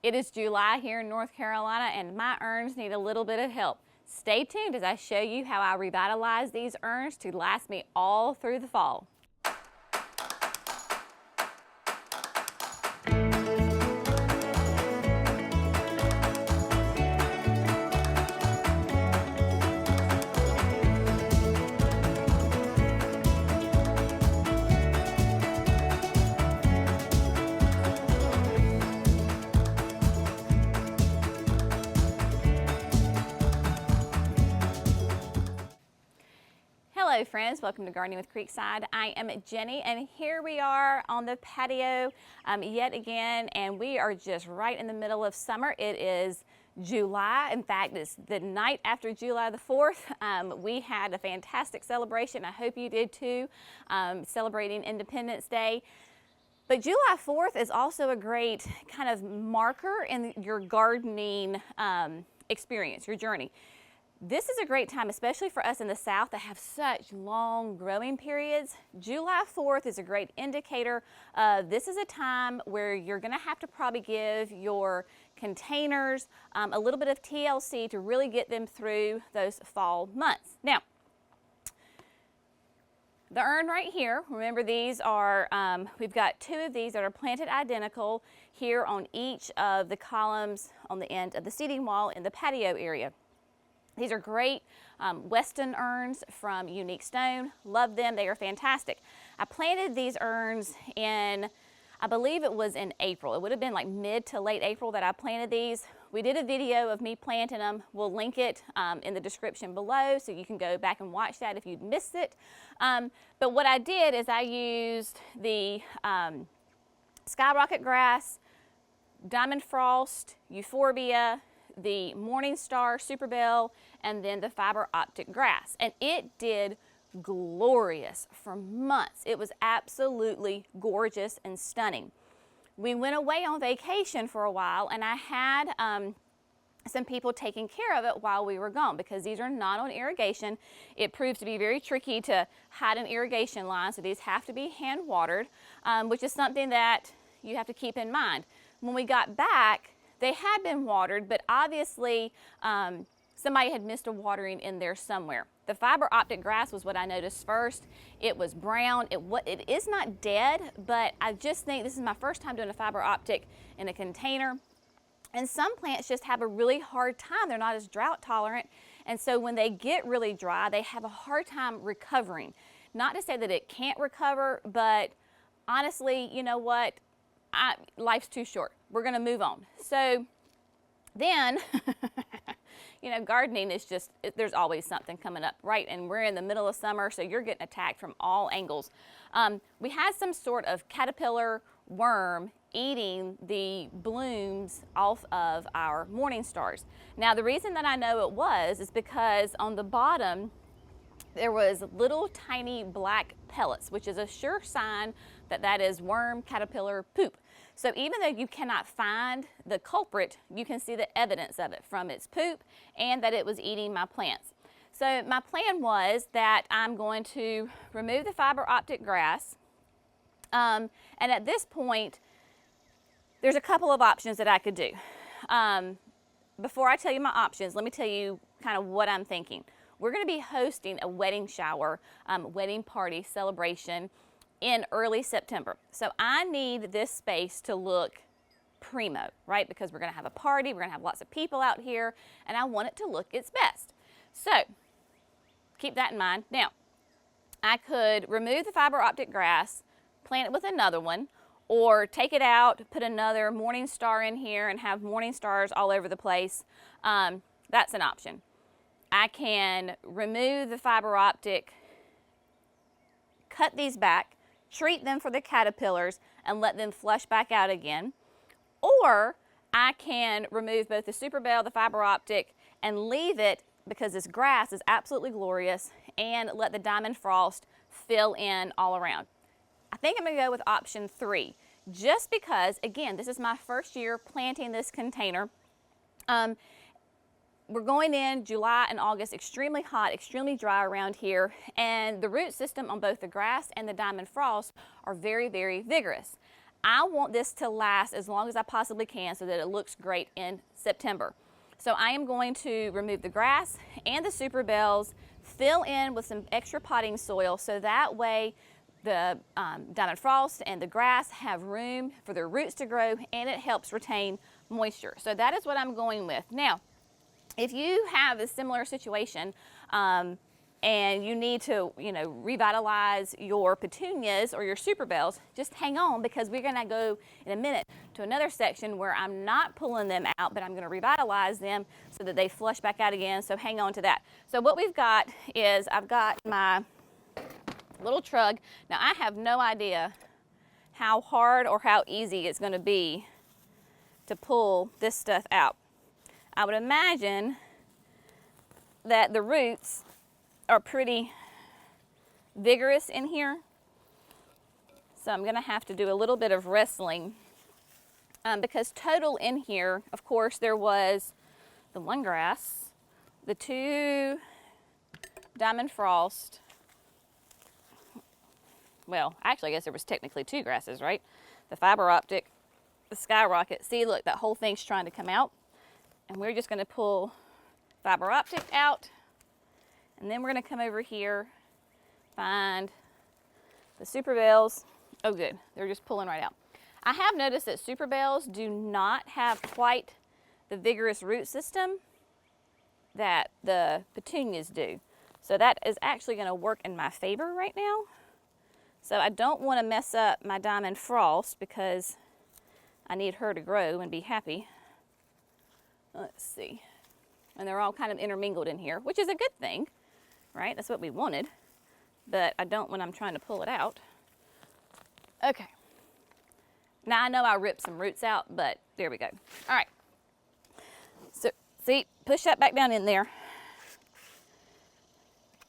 It is July here in North Carolina and my urns need a little bit of help. Stay tuned as I show you how I revitalize these urns to last me all through the fall. Hello friends, welcome to Gardening with Creekside. I am Jenny and here we are on the patio yet again, and we are just right in the middle of summer. It is July. In fact, it's the night after July the 4th. We had a fantastic celebration. I hope you did too, celebrating Independence Day. But July 4th is also a great kind of marker in your gardening experience, your journey. This is a great time, especially for us in the South that have such long growing periods. July 4th is a great indicator. This is a time where you're going to have to probably give your containers a little bit of TLC to really get them through those fall months. Now, the urn right here, remember these are, we've got two of these that are planted identical here on each of the columns on the end of the seating wall in the patio area. These are great Weston urns from Unique Stone. Love them, they are fantastic. I planted these urns in, I believe it was in April. It would have been like mid to late April that I planted these. We did a video of me planting them. We'll link it in the description below so you can go back and watch that if you'd missed it. But what I did is I used the skyrocket grass, diamond frost, euphorbia, the morning star, super bell, and then the fiber optic grass. And it did glorious for months. It was absolutely gorgeous and stunning. We went away on vacation for a while and I had some people taking care of it while we were gone because these are not on irrigation. It proved to be very tricky to hide an irrigation line, so these have to be hand watered, which is something that you have to keep in mind. When we got back, they had been watered, but obviously somebody had missed a watering in there somewhere. The fiber optic grass was what I noticed first. It was brown. It is not dead, but I just think this is my first time doing a fiber optic in a container. And some plants just have a really hard time. They're not as drought tolerant. And so when they get really dry, they have a hard time recovering. Not to say that it can't recover, but honestly, you know what? Life's too short. We're going to move on. So then, you know, gardening is just, there's always something coming up, right? And we're in the middle of summer, so you're getting attacked from all angles. We had some sort of caterpillar worm eating the blooms off of our morning stars. Now, the reason that I know it was is because on the bottom, there was little tiny black pellets, which is a sure sign that that is worm caterpillar poop. So even though you cannot find the culprit, you can see the evidence of it from its poop and that it was eating my plants. So my plan was that I'm going to remove the fiber optic grass. And at this point, there's a couple of options that I could do. Before I tell you my options, let me tell you kind of what I'm thinking. We're going to be hosting a wedding shower, wedding party celebration in early September. So I need this space to look primo, right? Because we're going to have a party, we're going to have lots of people out here, and I want it to look its best. So keep that in mind. Now, I could remove the fiber optic grass, plant it with another one, or take it out, put another morning star in here and have morning stars all over the place. That's an option. I can remove the fiber optic, cut these back, treat them for the caterpillars, and let them flush back out again. Or I can remove both the super bell, the fiber optic, and leave it because this grass is absolutely glorious, and let the diamond frost fill in all around. I think I'm going to go with option 3, just because, again, this is my first year planting this container. We're going in July and August, extremely hot, extremely dry around here, and the root system on both the grass and the diamond frost are very, very vigorous. I want this to last as long as I possibly can so that it looks great in September. So I am going to remove the grass and the super bells, fill in with some extra potting soil so that way the diamond frost and the grass have room for their roots to grow, and it helps retain moisture. So that is what I'm going with. Now, if you have a similar situation and you need to, revitalize your petunias or your super bells, just hang on, because we're gonna go in a minute to another section where I'm not pulling them out, but I'm gonna revitalize them so that they flush back out again, so hang on to that. So what we've got is, I've got my little trug. Now I have no idea how hard or how easy it's gonna be to pull this stuff out. I would imagine that the roots are pretty vigorous in here. So I'm gonna have to do a little bit of wrestling because total in here, of course, there was the one grass, the 2 diamond frost. Well, actually, I guess there was technically 2 grasses, right? The fiber optic, the skyrocket. See, look, that whole thing's trying to come out. And we're just gonna pull fiber optic out. And then we're gonna come over here, find the super bells. Oh good, they're just pulling right out. I have noticed that super bells do not have quite the vigorous root system that the petunias do. So that is actually gonna work in my favor right now. So I don't wanna mess up my diamond frost because I need her to grow and be happy. Let's see. And they're all kind of intermingled in here, which is a good thing, right? That's what we wanted, but I don't when I'm trying to pull it out. Okay. Now I know I ripped some roots out, but there we go. All right. So see, push that back down in there.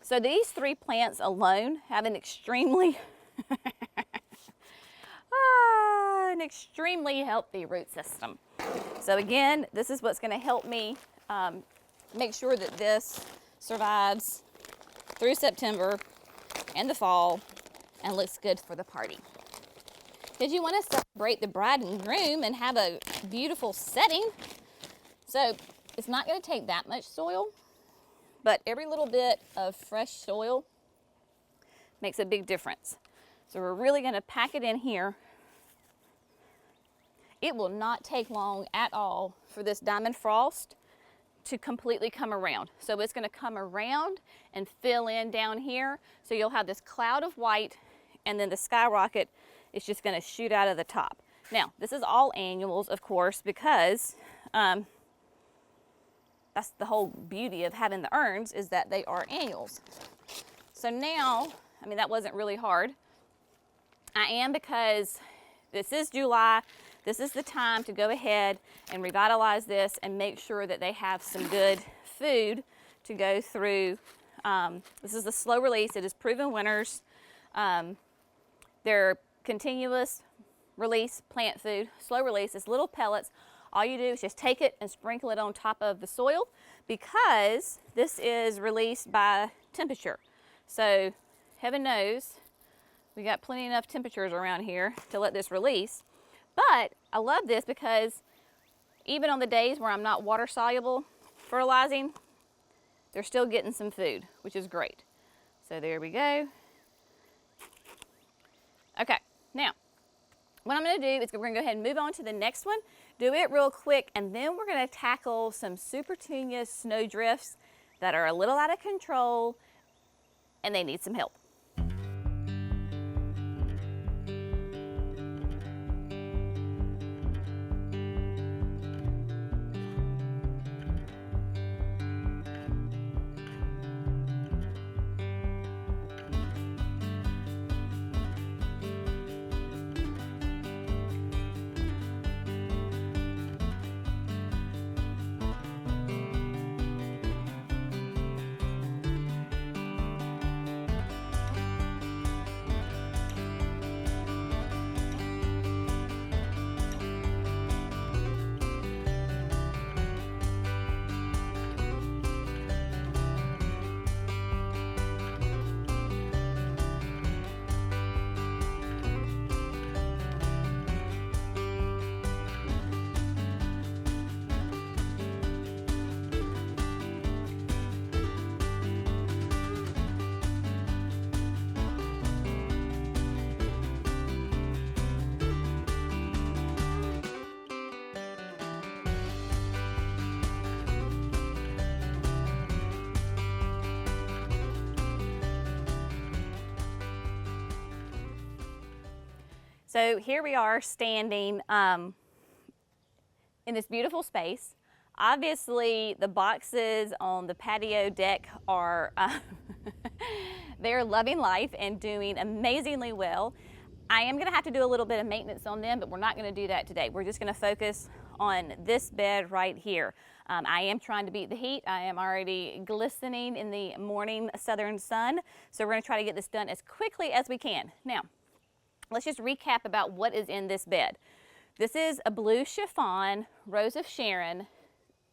So these 3 plants alone have an extremely healthy root system. So again, this is what's going to help me make sure that this survives through September and the fall and looks good for the party. Because you want to celebrate the bride and groom and have a beautiful setting. So it's not going to take that much soil, but every little bit of fresh soil makes a big difference. So we're really going to pack it in here. It will not take long at all for this diamond frost to completely come around. So it's going to come around and fill in down here. So you'll have this cloud of white, and then the skyrocket is just going to shoot out of the top. Now, this is all annuals, of course, because that's the whole beauty of having the urns, is that they are annuals. So now, I mean, that wasn't really hard. Because this is July, this is the time to go ahead and revitalize this and make sure that they have some good food to go through. This is the slow release. It is proven winners. They're continuous release plant food. Slow release is little pellets. All you do is just take it and sprinkle it on top of the soil, because this is released by temperature. So heaven knows we got plenty enough temperatures around here to let this release. But I love this because even on the days where I'm not water soluble fertilizing, they're still getting some food, which is great. So there we go. Okay, now what I'm going to do is we're going to go ahead and move on to the next one, do it real quick, and then we're going to tackle some supertunia snowdrifts that are a little out of control and they need some help. So here we are standing in this beautiful space. Obviously, the boxes on the patio deck are, they're loving life and doing amazingly well. I am gonna have to do a little bit of maintenance on them, but we're not gonna do that today. We're just gonna focus on this bed right here. I am trying to beat the heat. I am already glistening in the morning southern sun. So we're gonna try to get this done as quickly as we can. Now, let's just recap about what is in this bed. This is a blue chiffon, Rose of Sharon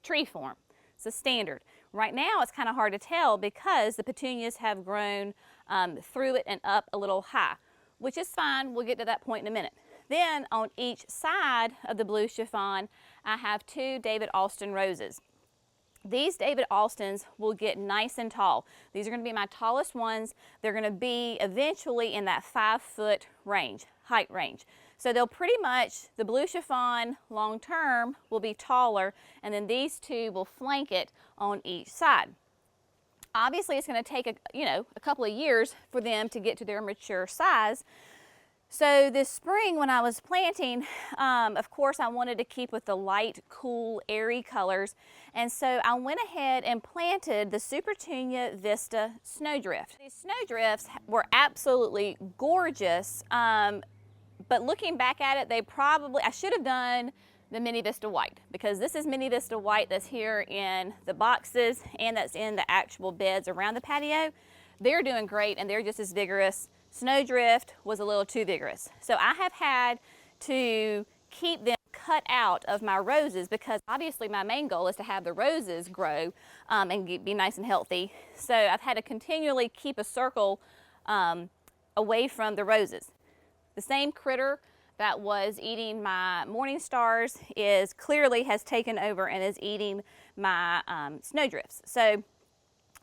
tree form. It's a standard. Right now it's kind of hard to tell because the petunias have grown through it and up a little high, which is fine. We'll get to that point in a minute. Then on each side of the blue chiffon, I have 2 David Austin roses. These David Austins will get nice and tall. These are going to be my tallest ones. They're going to be eventually in that 5-foot range, height range. So they'll pretty much, the blue chiffon long term will be taller, and then these 2 will flank it on each side. Obviously it's going to take a couple of years for them to get to their mature size. So this spring when I was planting, of course I wanted to keep with the light, cool, airy colors. And so I went ahead and planted the Supertunia Vista Snowdrift. These snowdrifts were absolutely gorgeous, but looking back at it, I should have done the Mini Vista White, because this is Mini Vista White that's here in the boxes and that's in the actual beds around the patio. They're doing great and they're just as vigorous. Snowdrift was a little too vigorous. So I have had to keep them cut out of my roses because obviously my main goal is to have the roses grow and be nice and healthy. So I've had to continually keep a circle away from the roses. The same critter that was eating my morning stars clearly has taken over and is eating my snowdrifts. So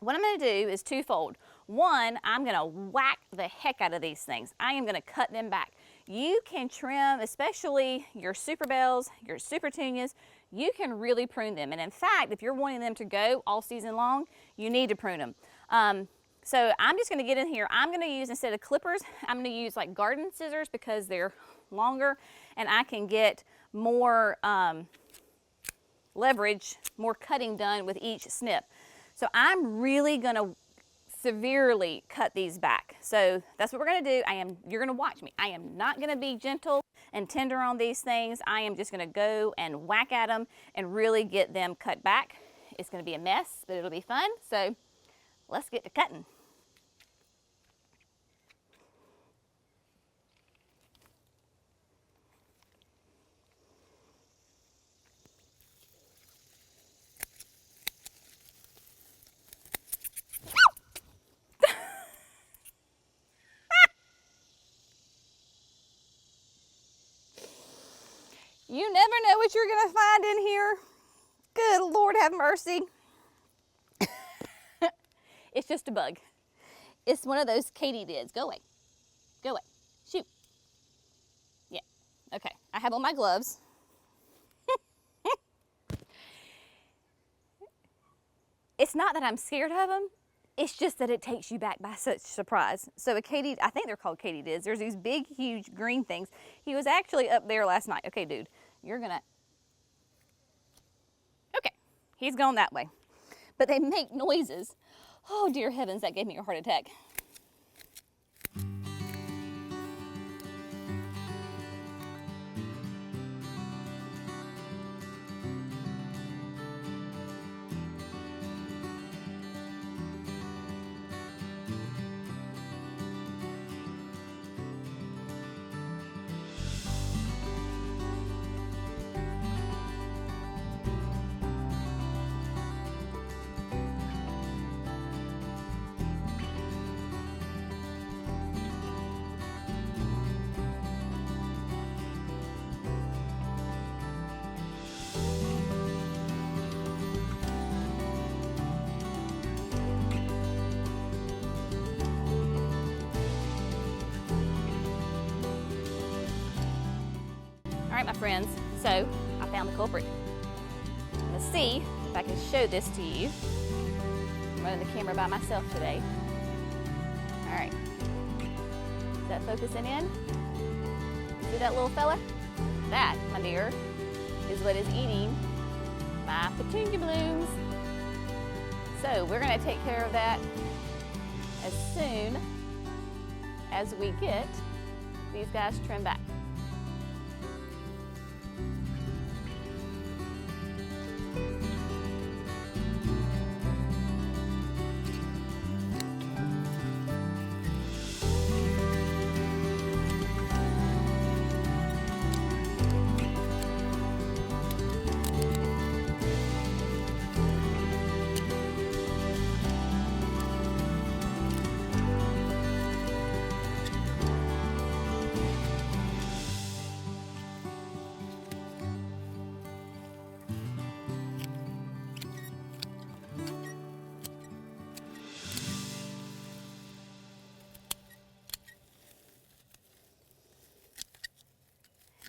what I'm going to do is twofold. One, I'm going to whack the heck out of these things. I am going to cut them back. You can trim, especially your super bells, your supertunias, you can really prune them. And in fact, if you're wanting them to go all season long, you need to prune them. So I'm just going to get in here. I'm going to use, instead of clippers, I'm going to use like garden scissors because they're longer and I can get more leverage, more cutting done with each snip. So I'm really going to severely cut these back. So that's what we're going to do. You're going to watch me. I am not going to be gentle and tender on these things. I am just going to go and whack at them and really get them cut back. It's going to be a mess, but it'll be fun. So let's get to cutting. You never know what you're going to find in here. Good Lord have mercy. It's just a bug. It's one of those katydids. Go away. Go away. Shoot. Yeah. Okay. I have on my gloves. It's not that I'm scared of them. It's just that it takes you back by such surprise. So I think they're called katydids. There's these big, huge green things. He was actually up there last night. Okay, dude, you're gonna, okay, he's gone that way. But they make noises. Oh, dear heavens, that gave me a heart attack. All right, my friends, so I found the culprit. Let's see if I can show this to you. I'm running the camera by myself today. All right, is that focusing in? See that little fella? That, my dear, is what is eating my petunia blooms. So we're going to take care of that as soon as we get these guys trimmed back.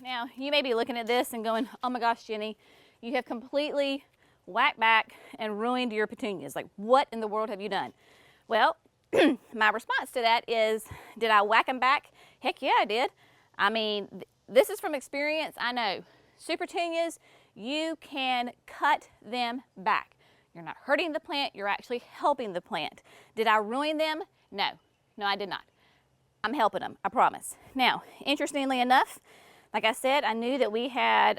Now, you may be looking at this and going, oh my gosh, Jenny, you have completely whacked back and ruined your petunias. Like, what in the world have you done? Well, my response to that is, did I whack them back? Heck yeah, I did. I mean, this is from experience. I know. Super petunias, you can cut them back. You're not hurting the plant, you're actually helping the plant. Did I ruin them? No, I did not. I'm helping them, I promise. Now, interestingly enough, like I said, I knew that we had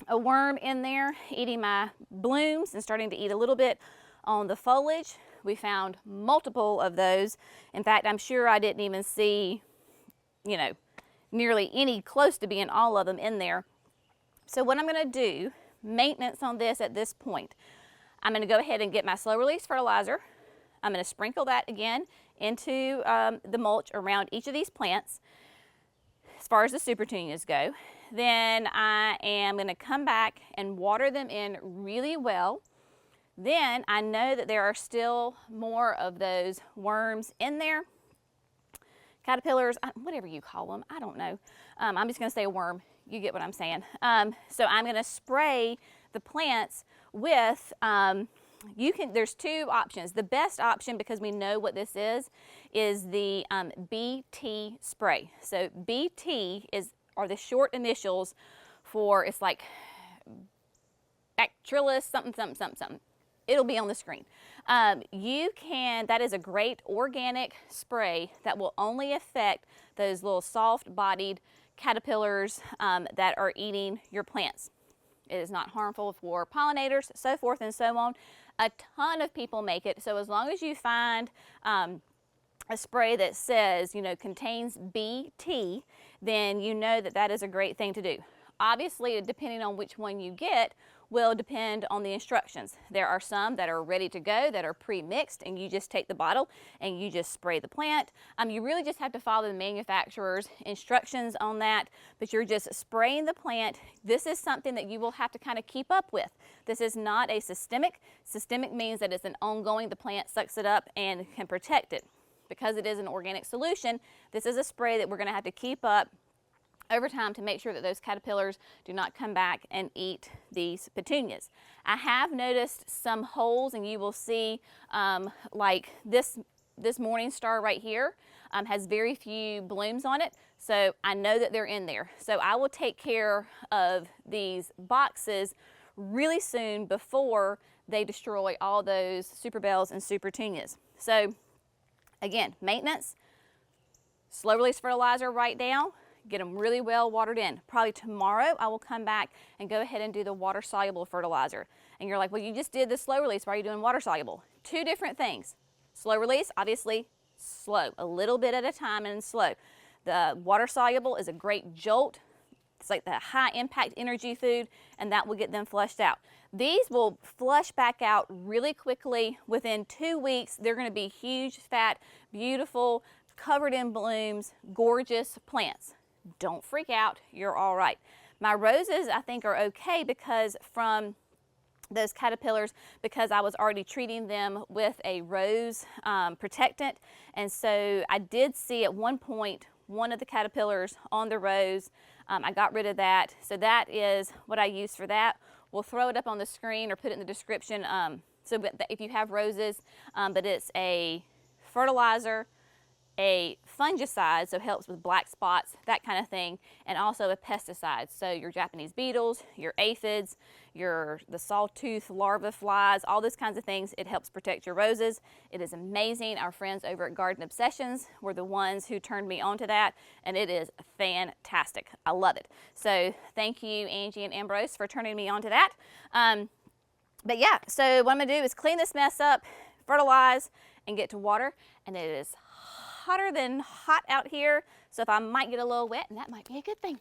a worm in there eating my blooms and starting to eat a little bit on the foliage. We found multiple of those. In fact, I'm sure I didn't even see, you know, nearly any close to being all of them in there. So what I'm going to do, maintenance on this at this point, I'm going to go ahead and get my slow release fertilizer. I'm going to sprinkle that again into the mulch around each of these plants. As far as the super petunias go, then I am going to come back and water them in really well. Then I know that there are still more of those worms in there, caterpillars, whatever you call them, I don't know. I'm just going to say a worm. You get what I'm saying. So I'm going to spray the plants with, there's two options. The best option, because we know what this is the BT spray. So BT are the short initials for, it's like Bactrilus something. It'll be on the screen. That is a great organic spray that will only affect those little soft-bodied caterpillars that are eating your plants. It is not harmful for pollinators, so forth and so on. A ton of people make it, so as long as you find a spray that says, contains BT, then you know that that is a great thing to do. Obviously, depending on which one you get, will depend on the instructions. There are some that are ready to go, that are pre-mixed, and you just take the bottle and you just spray the plant. You really just have to follow the manufacturer's instructions on that, but you're just spraying the plant. This is something that you will have to kind of keep up with. This is not a systemic. Systemic means that it's an ongoing, the plant sucks it up and can protect it. Because it is an organic solution, this is a spray that we're going to have to keep up over time to make sure that those caterpillars do not come back and eat these petunias. I have noticed some holes, and you will see like this morning star right here has very few blooms on it, so I know that they're in there. So I will take care of these boxes really soon before they destroy all those super bells and super petunias. So again, maintenance, slow release fertilizer right now, get them really well watered in. Probably tomorrow I will come back and go ahead and do the water soluble fertilizer. And you're like, well, you just did the slow release, why are you doing water soluble? Two different things. Slow release, obviously slow, a little bit at a time and slow. The water soluble is a great jolt. It's like the high impact energy food, and that will get them flushed out. These will flush back out really quickly. Within 2 weeks, they're going to be huge, fat, beautiful, covered in blooms, gorgeous plants. Don't freak out, you're all right. My roses, I think, are okay because from those caterpillars, because I was already treating them with a rose protectant. And so I did see at one point one of the caterpillars on the rose. I got rid of that. So that is what I use for that. We'll throw it up on the screen or put it in the description. So if you have roses, but it's a fertilizer, a fungicide, so helps with black spots, that kind of thing, and also a pesticide. So your Japanese beetles, your aphids, the sawtooth larva flies, all those kinds of things, it helps protect your roses. It is amazing. Our friends over at Garden Obsessions were the ones who turned me on to that, and it is fantastic. I love it. So thank you, Angie and Ambrose, for turning me on to that. But yeah, so what I'm gonna do is clean this mess up, fertilize, and get to water, and it is hotter than hot out here, so if I might get a little wet, and that might be a good thing.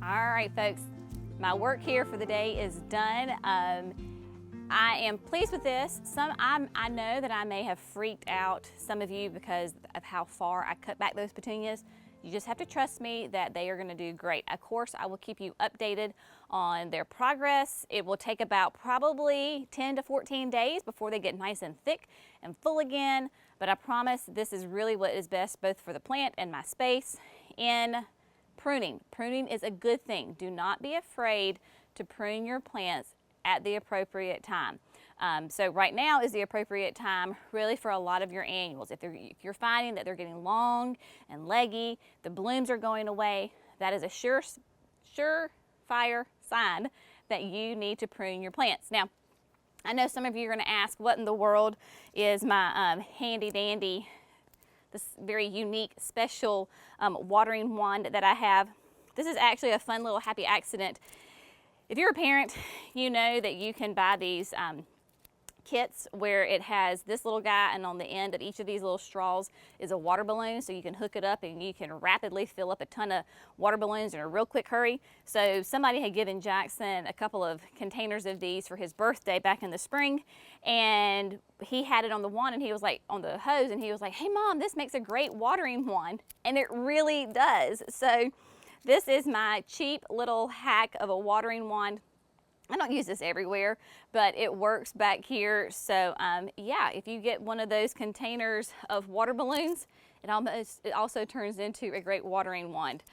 All right, folks, my work here for the day is done. I am pleased with this. I know that I may have freaked out some of you because of how far I cut back those petunias. You just have to trust me that they are going to do great. Of course, I will keep you updated on their progress. It will take about probably 10 to 14 days before they get nice and thick and full again, but I promise this is really what is best both for the plant and my space. In pruning. Pruning is a good thing. Do not be afraid to prune your plants at the appropriate time. So right now is the appropriate time really for a lot of your annuals. If you're finding that they're getting long and leggy, the blooms are going away, that is a surefire sign that you need to prune your plants. Now, I know some of you are going to ask, what in the world is my handy dandy, this very unique, special watering wand that I have? This is actually a fun little happy accident. If you're a parent, you know that you can buy these kits where it has this little guy, and on the end of each of these little straws is a water balloon, so you can hook it up and you can rapidly fill up a ton of water balloons in a real quick hurry. So somebody had given Jackson a couple of containers of these for his birthday back in the spring, and he had it on the wand, and he was like, on the hose, and he was like, hey Mom, this makes a great watering wand, and it really does. So this is my cheap little hack of a watering wand. I don't use this everywhere, but it works back here. So yeah, if you get one of those containers of water balloons, it also turns into a great watering wand.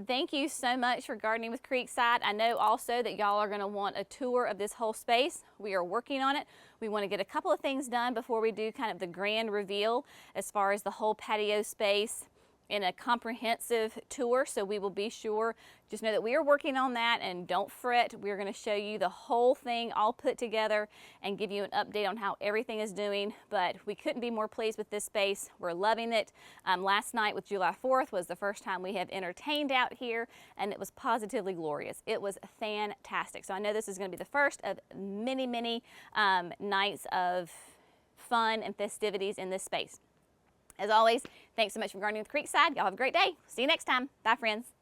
Thank you so much for gardening with Creekside. I know also that y'all are gonna want a tour of this whole space. We are working on it. We want to get a couple of things done before we do kind of the grand reveal as far as the whole patio space in a comprehensive tour, so we will be sure. Just know that we are working on that, and don't fret. We're going to show you the whole thing all put together and give you an update on how everything is doing. But we couldn't be more pleased with this space. We're loving it. Last night with July 4th was the first time we have entertained out here, and it was positively glorious. It was fantastic. So I know this is going to be the first of many, many nights of fun and festivities in this space. As always, thanks so much for gardening with Creekside. Y'all have a great day. See you next time. Bye, friends.